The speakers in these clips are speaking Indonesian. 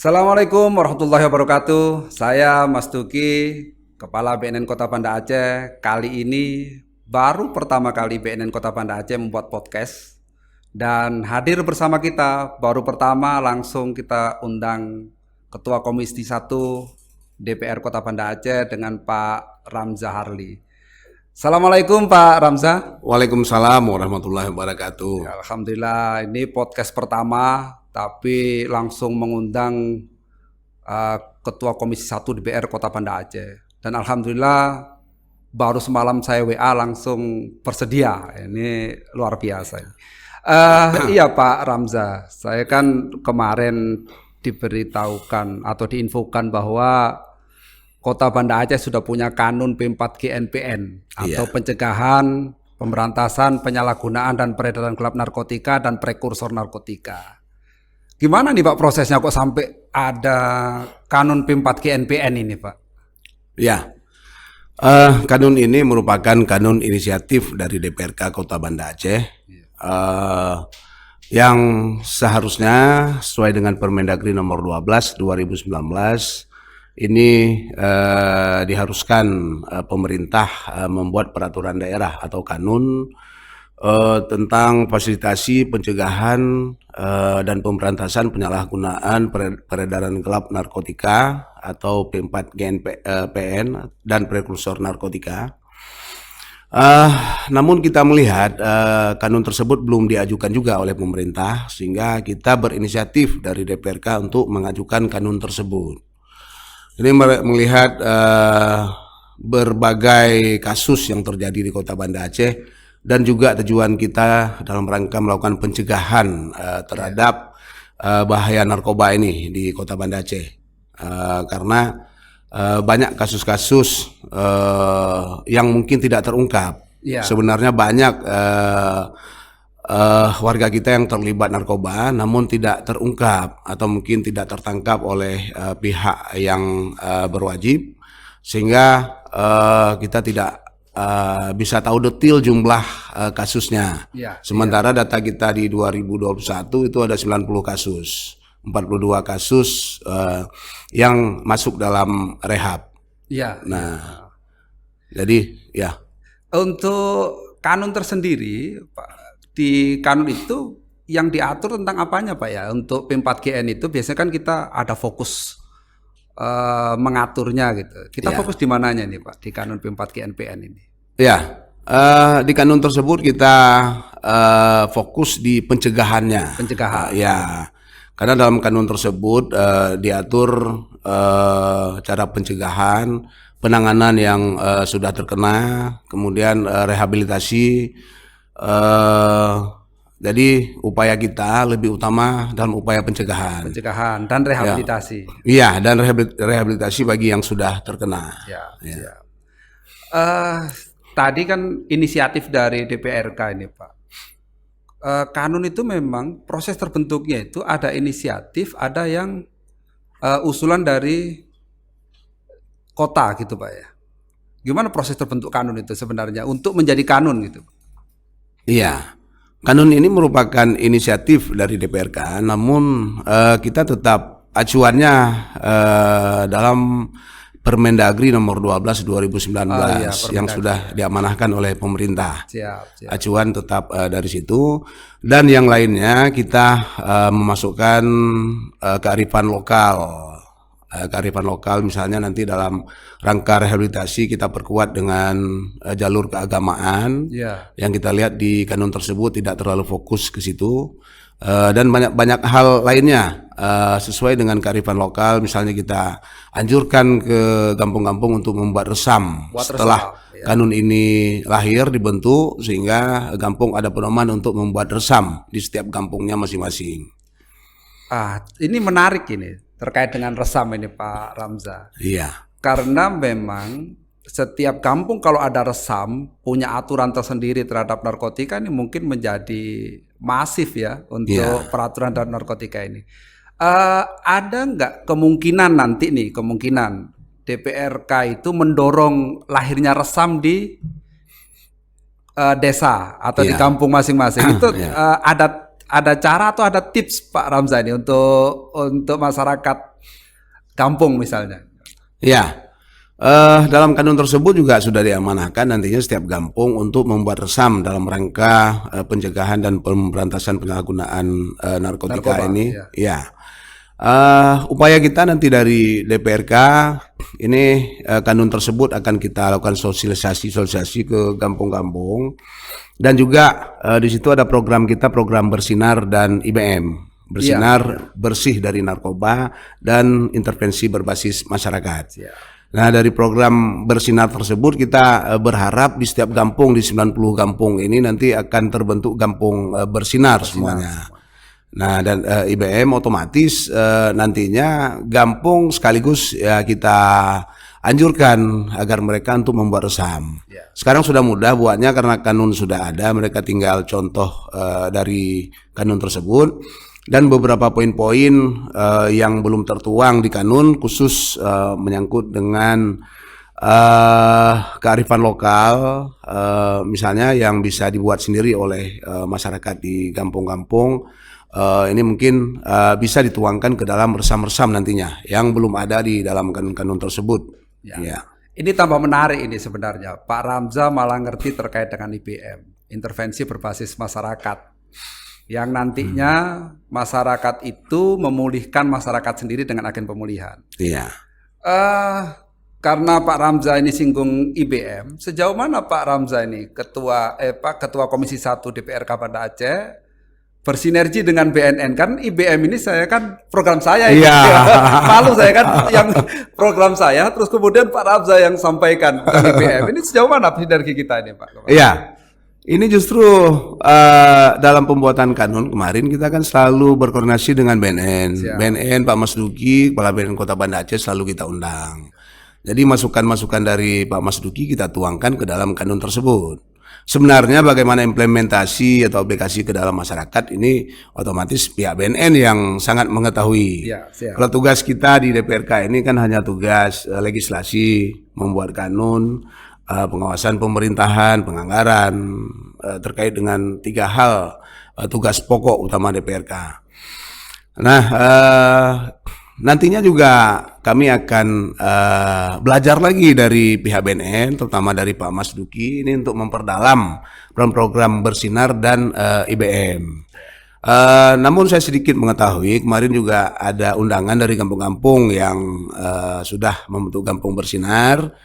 Assalamualaikum warahmatullahi wabarakatuh. Saya Mas Duki, Kepala BNN Kota Banda Aceh. Kali ini baru pertama kali BNN Kota Banda Aceh membuat podcast. Dan hadir bersama kita, baru pertama langsung kita undang Ketua Komisi 1 DPR Kota Banda Aceh dengan Pak Ramza Harli. Assalamualaikum Pak Ramza. Waalaikumsalam warahmatullahi wabarakatuh. Ya, alhamdulillah ini podcast pertama tapi langsung mengundang Ketua Komisi 1 DPR Kota Banda Aceh. Dan alhamdulillah baru semalam saya WA langsung bersedia. Ini luar biasa. Iya Pak Ramza, saya kan kemarin diberitahukan atau diinfokan bahwa Kota Banda Aceh sudah punya kanun P4GNPN atau pencegahan, pemberantasan, penyalahgunaan dan peredaran gelap narkotika dan prekursor narkotika. Gimana nih Pak prosesnya kok sampai ada kanun P4GNPN ini Pak? Ya, kanun ini merupakan kanun inisiatif dari DPRK Kota Banda Aceh yang seharusnya sesuai dengan Permendagri nomor 12 2019 ini diharuskan pemerintah membuat peraturan daerah atau kanun tentang fasilitasi pencegahan dan pemberantasan penyalahgunaan peredaran gelap narkotika atau P4GNPN dan prekursor narkotika. Namun kita melihat kanun tersebut belum diajukan juga oleh pemerintah, sehingga kita berinisiatif dari DPRK untuk mengajukan kanun tersebut. Ini melihat berbagai kasus yang terjadi di Kota Banda Aceh dan juga tujuan kita dalam rangka melakukan pencegahan terhadap bahaya narkoba ini di Kota Banda Aceh, karena banyak kasus-kasus yang mungkin tidak terungkap. Sebenarnya banyak warga kita yang terlibat narkoba namun tidak terungkap atau mungkin tidak tertangkap oleh pihak yang berwajib, sehingga kita tidak bisa tahu detail jumlah kasusnya. Sementara data kita di 2021 itu ada 90 kasus, 42 kasus yang masuk dalam rehab. Nah, jadi ya. Untuk kanun tersendiri, Pak, di kanun itu yang diatur tentang apanya Pak ya? Untuk P4GN itu biasanya kan kita ada fokus mengaturnya gitu. Kita fokus di mananya nih Pak di kanun P4GNPN ini? Ya, di kanun tersebut kita fokus di pencegahannya. Pencegahan. Ya, karena dalam kanun tersebut diatur cara pencegahan, penanganan yang sudah terkena, kemudian rehabilitasi. Jadi upaya kita lebih utama dalam upaya pencegahan. Pencegahan dan rehabilitasi. Iya, dan rehabilitasi bagi yang sudah terkena. Tadi kan inisiatif dari DPRK ini Pak. Kanun itu memang proses terbentuknya itu ada inisiatif, ada yang usulan dari kota gitu Pak ya. Gimana proses terbentuk kanun itu sebenarnya untuk menjadi kanun gitu? Iya, kanun ini merupakan inisiatif dari DPRK, namun kita tetap acuannya dalam Permendagri nomor 12 2019 yang sudah diamanahkan oleh pemerintah. Acuan tetap dari situ, dan yang lainnya kita memasukkan kearifan lokal. Kearifan lokal misalnya nanti dalam rangka rehabilitasi kita perkuat dengan jalur keagamaan yang kita lihat di kanun tersebut tidak terlalu fokus ke situ, dan banyak hal lainnya sesuai dengan kearifan lokal. Misalnya kita anjurkan ke kampung-kampung untuk membuat resam setelah kanun ini lahir dibentuk, sehingga kampung ada pedoman untuk membuat resam di setiap kampungnya masing-masing. Ini menarik ini terkait dengan resam ini Pak Ramza. Iya. Karena memang setiap kampung kalau ada resam punya aturan tersendiri terhadap narkotika, ini mungkin menjadi masif ya untuk peraturan dan narkotika ini. Ada nggak kemungkinan nanti nih, kemungkinan DPRK itu mendorong lahirnya resam di desa atau di kampung masing-masing? Itu ada cara atau ada tips Pak Ramza ini untuk masyarakat kampung misalnya? Ya, dalam kanun tersebut juga sudah diamanahkan nantinya setiap kampung untuk membuat resam dalam rangka pencegahan dan pemberantasan penyalahgunaan narkotika ini. Ya. Ya, upaya kita nanti dari DPRK ini kanun tersebut akan kita lakukan sosialisasi ke kampung-kampung, dan juga di situ ada program kita, program Bersinar dan IBM. Bersinar, bersih dari narkoba, dan intervensi berbasis masyarakat. Ya. Nah, dari program Bersinar tersebut kita berharap di setiap kampung, di 90 kampung ini nanti akan terbentuk kampung bersinar semuanya. Nah, dan IBM otomatis nantinya kampung sekaligus ya kita anjurkan agar mereka untuk membuat resam. Ya. Sekarang sudah mudah buatnya karena kanun sudah ada, mereka tinggal contoh dari kanun tersebut. Dan beberapa poin-poin yang belum tertuang di kanun khusus menyangkut dengan kearifan lokal, misalnya yang bisa dibuat sendiri oleh masyarakat di kampung-kampung. Ini mungkin bisa dituangkan ke dalam resam-resam nantinya yang belum ada di dalam kanun-kanun tersebut. Ya. Ya. Ini tambah menarik ini sebenarnya. Pak Ramza malah ngerti terkait dengan IBM, intervensi berbasis masyarakat. Yang nantinya masyarakat itu memulihkan masyarakat sendiri dengan agen pemulihan. Iya. Karena Pak Ramza ini singgung IBM, sejauh mana Pak Ramza ini Ketua Komisi 1 DPRK Banda Aceh bersinergi dengan BNN? Kan IBM ini saya kan program saya ini. Iya. Malu saya kan yang program saya, terus kemudian Pak Ramza yang sampaikan ke IBM. Ini sejauh mana sinergi kita ini Pak? Iya. Ini justru dalam pembuatan kanun kemarin kita kan selalu berkoordinasi dengan BNN. Siap. BNN, Pak Mas Duki, Kepala BNN Kota Banda Aceh selalu kita undang. Jadi masukan-masukan dari Pak Mas Duki kita tuangkan ke dalam kanun tersebut. Sebenarnya bagaimana implementasi atau aplikasi ke dalam masyarakat ini otomatis pihak BNN yang sangat mengetahui. Ya, siap. Kalau tugas kita di DPRK ini kan hanya tugas legislasi, membuat kanun, pengawasan pemerintahan, penganggaran, terkait dengan 3 hal tugas pokok utama DPRK. Nah, nantinya juga kami akan belajar lagi dari pihak BNN, terutama dari Pak Mas Duki ini untuk memperdalam program Bersinar dan IBM. Namun saya sedikit mengetahui kemarin juga ada undangan dari kampung-kampung yang sudah membentuk kampung Bersinar.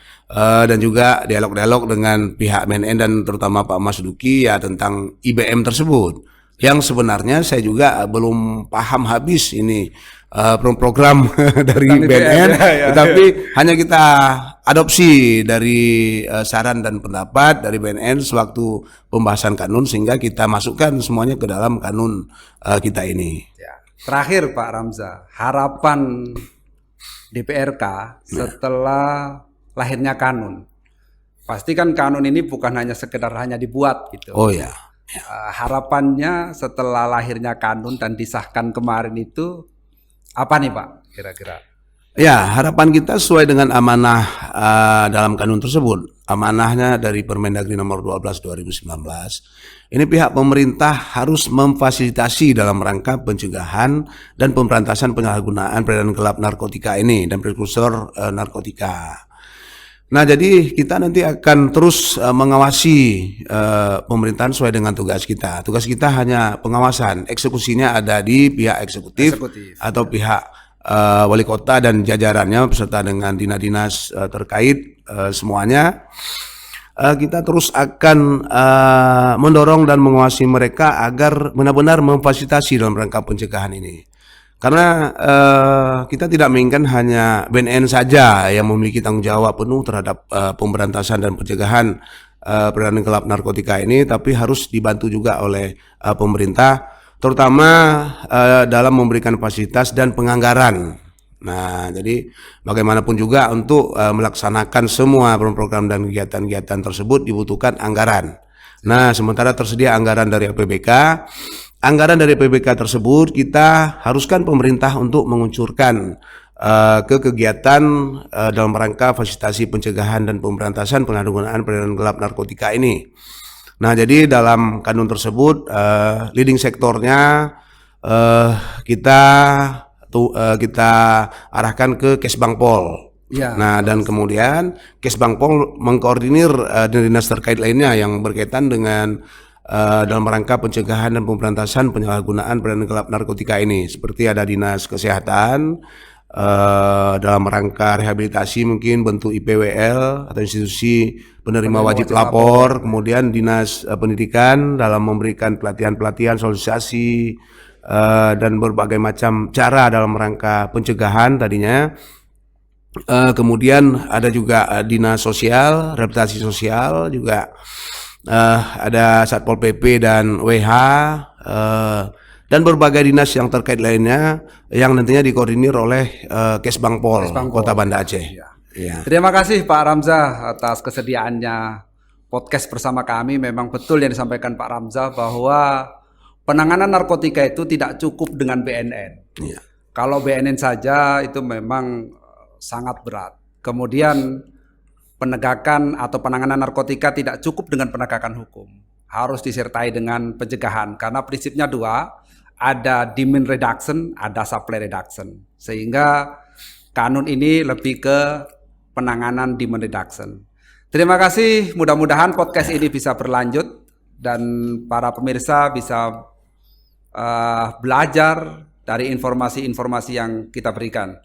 Dan juga dialog-dialog dengan pihak BNN dan terutama Pak Mas Duki ya tentang IBM tersebut, yang sebenarnya saya juga belum paham habis ini program dari BNN, tetapi hanya kita adopsi dari saran dan pendapat dari BNN sewaktu pembahasan kanun sehingga kita masukkan semuanya ke dalam kanun kita ini. Ya. Terakhir Pak Ramza, harapan DPRK setelah lahirnya kanun. Pasti kan kanun ini bukan hanya sekedar hanya dibuat gitu. Oh ya. Harapannya setelah lahirnya kanun dan disahkan kemarin itu apa nih Pak kira-kira? Ya, harapan kita sesuai dengan amanah dalam kanun tersebut. Amanahnya dari Permendagri nomor 12 2019. Ini pihak pemerintah harus memfasilitasi dalam rangka pencegahan dan pemberantasan penyalahgunaan peredaran gelap narkotika ini dan prekursor narkotika. Nah, jadi kita nanti akan terus mengawasi pemerintahan sesuai dengan tugas kita. Tugas kita hanya pengawasan, eksekusinya ada di pihak eksekutif. Atau pihak wali kota dan jajarannya beserta dengan dinas-dinas terkait semuanya. Kita terus akan mendorong dan mengawasi mereka agar benar-benar memfasilitasi dalam rangka pencegahan ini. Karena kita tidak menginginkan hanya BNN saja yang memiliki tanggung jawab penuh terhadap pemberantasan dan pencegahan peredaran gelap narkotika ini, tapi harus dibantu juga oleh pemerintah, terutama dalam memberikan fasilitas dan penganggaran. Nah, jadi bagaimanapun juga untuk melaksanakan semua program dan kegiatan-kegiatan tersebut dibutuhkan anggaran. Nah, sementara tersedia anggaran dari APBK, anggaran dari PBK tersebut kita haruskan pemerintah untuk menguncurkan ke kegiatan dalam rangka fasilitasi pencegahan dan pemberantasan penyalahgunaan peredaran gelap narkotika ini. Nah, jadi dalam kanun tersebut leading sektornya kita kita arahkan ke Kesbangpol. Ya, Nah, dan kemudian Kesbangpol mengkoordinir dinas terkait lainnya yang berkaitan dengan dalam rangka pencegahan dan pemberantasan penyalahgunaan peredaran gelap narkotika ini. Seperti ada dinas kesehatan, dalam rangka rehabilitasi mungkin bentuk IPWL atau institusi penerima wajib lapor, kemudian dinas pendidikan dalam memberikan pelatihan-pelatihan, sosialisasi dan berbagai macam cara dalam rangka pencegahan tadinya. Kemudian ada juga dinas sosial, rehabilitasi sosial juga, ada Satpol PP dan WH, dan berbagai dinas yang terkait lainnya yang nantinya dikoordinir oleh Kesbangpol Kota Banda Aceh. Ya. Terima kasih Pak Ramzah atas kesediaannya podcast bersama kami. Memang betul yang disampaikan Pak Ramzah bahwa penanganan narkotika itu tidak cukup dengan BNN. Ya. Kalau BNN saja itu memang sangat berat. Kemudian penegakan atau penanganan narkotika tidak cukup dengan penegakan hukum. Harus disertai dengan pencegahan karena prinsipnya dua, ada demand reduction, ada supply reduction. Sehingga kanun ini lebih ke penanganan demand reduction. Terima kasih, mudah-mudahan podcast ini bisa berlanjut dan para pemirsa bisa belajar dari informasi-informasi yang kita berikan.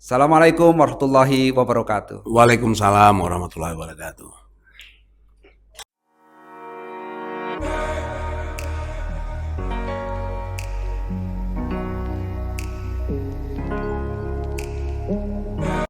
Assalamualaikum warahmatullahi wabarakatuh. Waalaikumsalam warahmatullahi wabarakatuh.